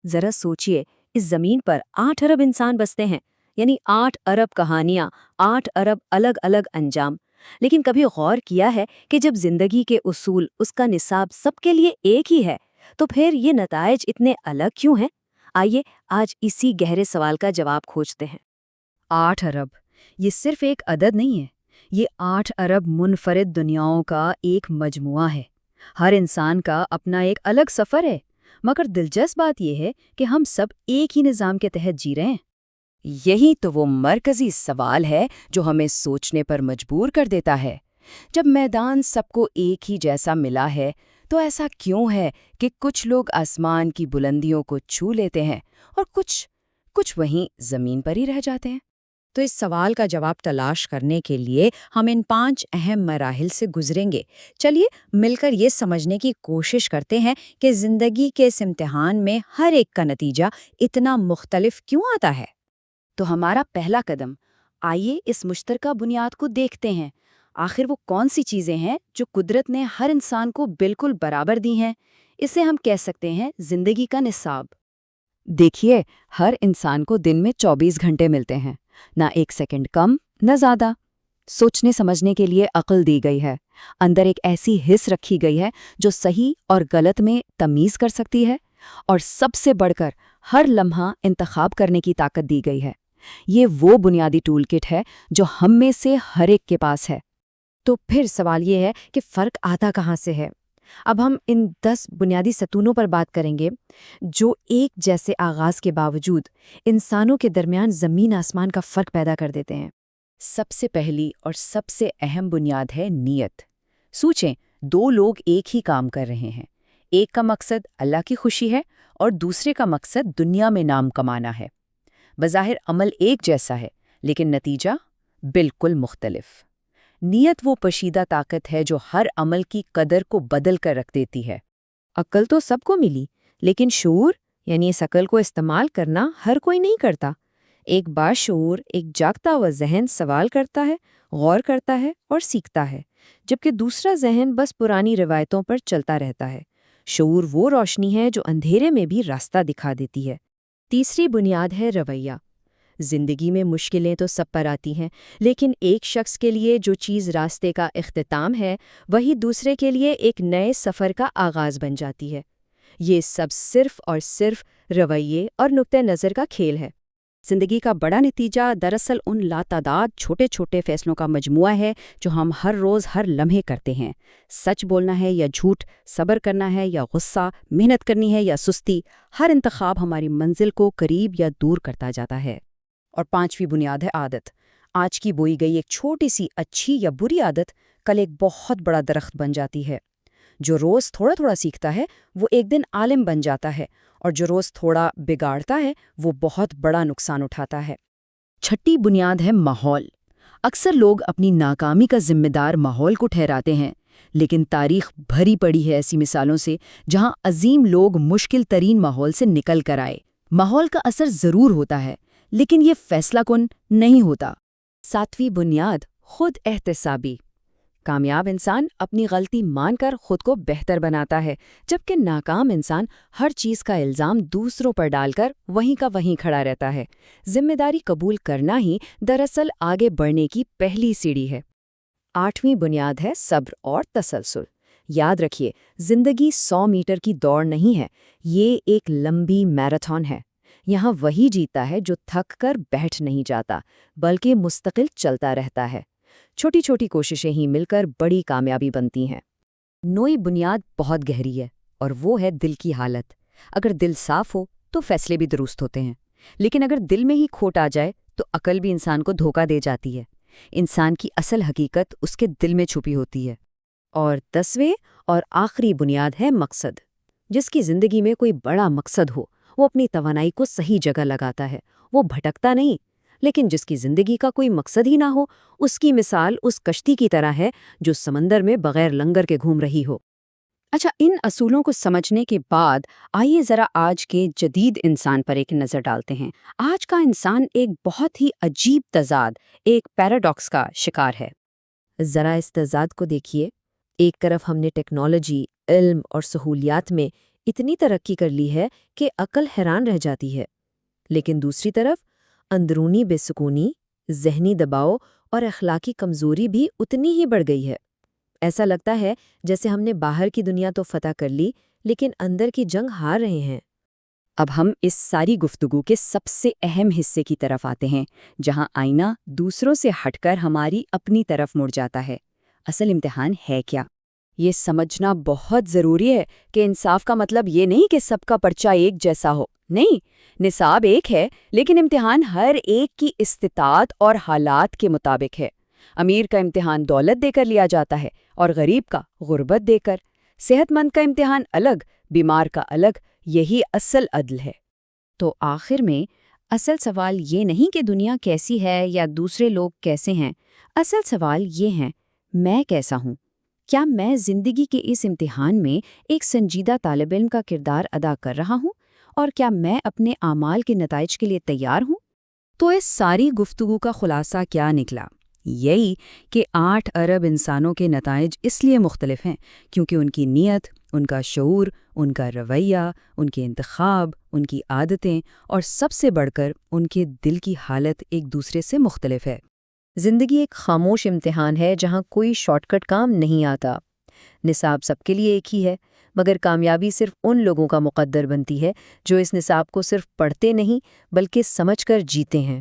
ذرا سوچئے، اس زمین پر 8 ارب انسان بستے ہیں، یعنی 8 ارب کہانیاں، 8 ارب الگ الگ انجام۔ لیکن کبھی غور کیا ہے کہ جب زندگی کے اصول، اس کا نصاب سب کے لیے ایک ہی ہے، تو پھر یہ نتائج اتنے الگ کیوں ہیں؟ آئیے آج اسی گہرے سوال کا جواب کھوجتے ہیں۔ 8 ارب یہ صرف ایک عدد نہیں ہے، یہ 8 ارب منفرد دنیاؤں کا ایک مجموعہ ہے۔ ہر انسان کا اپنا ایک الگ سفر ہے، مگر دلچسپ بات یہ ہے کہ ہم سب ایک ہی نظام کے تحت جی رہے ہیں۔ یہی تو وہ مرکزی سوال ہے جو ہمیں سوچنے پر مجبور کر دیتا ہے۔ جب میدان سب کو ایک ہی جیسا ملا ہے تو ایسا کیوں ہے کہ کچھ لوگ آسمان کی بلندیوں کو چھو لیتے ہیں اور کچھ وہیں زمین پر ہی رہ جاتے ہیں؟ تو اس سوال کا جواب تلاش کرنے کے لیے ہم ان 5 اہم مراحل سے گزریں گے۔ چلیے مل کر یہ سمجھنے کی کوشش کرتے ہیں کہ زندگی کے اس امتحان میں ہر ایک کا نتیجہ اتنا مختلف کیوں آتا ہے۔ تو ہمارا پہلا قدم، آئیے اس مشترکہ بنیاد کو دیکھتے ہیں۔ آخر وہ کون سی چیزیں ہیں جو قدرت نے ہر انسان کو بالکل برابر دی ہیں؟ اسے ہم کہہ سکتے ہیں زندگی کا نصاب۔ دیکھیے، ہر انسان کو دن میں 24 گھنٹے ملتے ہیں، نہ 1 سیکنڈ کم نہ زیادہ۔ سوچنے سمجھنے کے لیے عقل دی گئی ہے، اندر ایک ایسی حس رکھی گئی ہے جو صحیح اور غلط میں تمیز کر سکتی ہے، اور سب سے بڑھ کر ہر لمحہ انتخاب کرنے کی طاقت دی گئی ہے۔ یہ وہ بنیادی ٹول کٹ ہے جو ہم میں سے ہر ایک کے پاس ہے۔ تو پھر سوال یہ ہے کہ فرق آتا کہاں سے ہے؟ اب ہم ان 10 بنیادی ستونوں پر بات کریں گے جو ایک جیسے آغاز کے باوجود انسانوں کے درمیان زمین آسمان کا فرق پیدا کر دیتے ہیں۔ سب سے پہلی اور سب سے اہم بنیاد ہے نیت۔ سوچیں، 2 لوگ ایک ہی کام کر رہے ہیں، ایک کا مقصد اللہ کی خوشی ہے اور دوسرے کا مقصد دنیا میں نام کمانا ہے۔ بظاہر عمل ایک جیسا ہے، لیکن نتیجہ بالکل مختلف۔ نیت وہ پشیدہ طاقت ہے جو ہر عمل کی قدر کو بدل کر رکھ دیتی ہے۔ عقل تو سب کو ملی، لیکن شعور یعنی اس عقل کو استعمال کرنا ہر کوئی نہیں کرتا۔ ایک باشعور، ایک جاگتا ہوا ذہن سوال کرتا ہے، غور کرتا ہے اور سیکھتا ہے، جبکہ دوسرا ذہن بس پرانی روایتوں پر چلتا رہتا ہے۔ شعور وہ روشنی ہے جو اندھیرے میں بھی راستہ دکھا دیتی ہے۔ تیسری بنیاد ہے رویہ۔ زندگی میں مشکلیں تو سب پر آتی ہیں، لیکن ایک شخص کے لیے جو چیز راستے کا اختتام ہے، وہی دوسرے کے لیے ایک نئے سفر کا آغاز بن جاتی ہے۔ یہ سب صرف اور صرف رویے اور نقطہ نظر کا کھیل ہے۔ زندگی کا بڑا نتیجہ دراصل ان لاتعداد چھوٹے چھوٹے فیصلوں کا مجموعہ ہے جو ہم ہر روز ہر لمحے کرتے ہیں۔ سچ بولنا ہے یا جھوٹ، صبر کرنا ہے یا غصہ، محنت کرنی ہے یا سستی، ہر انتخاب ہماری منزل کو قریب یا دور کرتا جاتا ہے۔ اور 5ویں بنیاد ہے عادت۔ آج کی بوئی گئی ایک چھوٹی سی اچھی یا بری عادت کل ایک بہت بڑا درخت بن جاتی ہے۔ جو روز تھوڑا تھوڑا سیکھتا ہے وہ ایک دن عالم بن جاتا ہے، اور جو روز تھوڑا بگاڑتا ہے وہ بہت بڑا نقصان اٹھاتا ہے۔ چھٹی بنیاد ہے ماحول۔ اکثر لوگ اپنی ناکامی کا ذمہ دار ماحول کو ٹھہراتے ہیں، لیکن تاریخ بھری پڑی ہے ایسی مثالوں سے جہاں عظیم لوگ مشکل ترین ماحول سے نکل کر آئے۔ ماحول کا اثر ضرور ہوتا ہے، لیکن یہ فیصلہ کن نہیں ہوتا۔ 7ویں بنیاد خود احتسابی۔ کامیاب انسان اپنی غلطی مان کر خود کو بہتر بناتا ہے، جبکہ ناکام انسان ہر چیز کا الزام دوسروں پر ڈال کر وہیں کا وہیں کھڑا رہتا ہے۔ ذمہ داری قبول کرنا ہی دراصل آگے بڑھنے کی پہلی سیڑھی ہے۔ 8ویں بنیاد ہے صبر اور تسلسل۔ یاد رکھیے، زندگی 100 میٹر کی دوڑ نہیں ہے، یہ ایک لمبی میراتھن ہے۔ یہاں وہی جیتا ہے جو تھک کر بیٹھ نہیں جاتا، بلکہ مستقل چلتا رہتا ہے۔ چھوٹی چھوٹی کوششیں ہی مل کر بڑی کامیابی بنتی ہیں۔ 9ویں بنیاد بہت گہری ہے، اور وہ ہے دل کی حالت۔ اگر دل صاف ہو تو فیصلے بھی درست ہوتے ہیں، لیکن اگر دل میں ہی کھوٹ آ جائے تو عقل بھی انسان کو دھوکہ دے جاتی ہے۔ انسان کی اصل حقیقت اس کے دل میں چھپی ہوتی ہے۔ اور 10ویں اور آخری بنیاد ہے مقصد۔ جس کی زندگی میں کوئی بڑا مقصد ہو، وہ اپنی توانائی کو صحیح جگہ لگاتا ہے، وہ بھٹکتا نہیں۔ لیکن جس کی زندگی کا کوئی مقصد ہی نہ ہو، اس کی مثال اس کشتی کی طرح ہے جو سمندر میں بغیر لنگر کے گھوم رہی ہو۔ اچھا، ان اصولوں کو سمجھنے کے بعد آئیے ذرا آج کے جدید انسان پر ایک نظر ڈالتے ہیں۔ آج کا انسان ایک بہت ہی عجیب تضاد، ایک پیراڈاکس کا شکار ہے۔ ذرا اس تضاد کو دیکھیے۔ ایک طرف ہم نے ٹیکنالوجی، علم اور سہولیات میں اتنی ترقی کر لی ہے کہ عقل حیران رہ جاتی ہے، لیکن دوسری طرف اندرونی بے سکونی، ذہنی دباؤ اور اخلاقی کمزوری بھی اتنی ہی بڑھ گئی ہے۔ ایسا لگتا ہے جیسے ہم نے باہر کی دنیا تو فتح کر لی، لیکن اندر کی جنگ ہار رہے ہیں۔ اب ہم اس ساری گفتگو کے سب سے اہم حصے کی طرف آتے ہیں، جہاں آئینہ دوسروں سے ہٹ کر ہماری اپنی طرف مڑ جاتا ہے۔ اصل امتحان ہے کیا؟ یہ سمجھنا بہت ضروری ہے کہ انصاف کا مطلب یہ نہیں کہ سب کا پرچہ ایک جیسا ہو۔ نہیں، نصاب ایک ہے، لیکن امتحان ہر ایک کی استطاعت اور حالات کے مطابق ہے۔ امیر کا امتحان دولت دے کر لیا جاتا ہے اور غریب کا غربت دے کر۔ صحت مند کا امتحان الگ، بیمار کا الگ۔ یہی اصل عدل ہے۔ تو آخر میں اصل سوال یہ نہیں کہ دنیا کیسی ہے یا دوسرے لوگ کیسے ہیں، اصل سوال یہ ہے میں کیسا ہوں؟ کیا میں زندگی کے اس امتحان میں ایک سنجیدہ طالب علم کا کردار ادا کر رہا ہوں؟ اور کیا میں اپنے اعمال کے نتائج کے لیے تیار ہوں؟ تو اس ساری گفتگو کا خلاصہ کیا نکلا؟ یہی کہ 8 ارب انسانوں کے نتائج اس لیے مختلف ہیں کیونکہ ان کی نیت، ان کا شعور، ان کا رویہ، ان کے انتخاب، ان کی عادتیں اور سب سے بڑھ کر ان کے دل کی حالت ایک دوسرے سے مختلف ہے۔ زندگی ایک خاموش امتحان ہے جہاں کوئی شارٹ کٹ کام نہیں آتا۔ نصاب سب کے لیے ایک ہی ہے، مگر کامیابی صرف ان لوگوں کا مقدر بنتی ہے جو اس نصاب کو صرف پڑھتے نہیں بلکہ سمجھ کر جیتے ہیں۔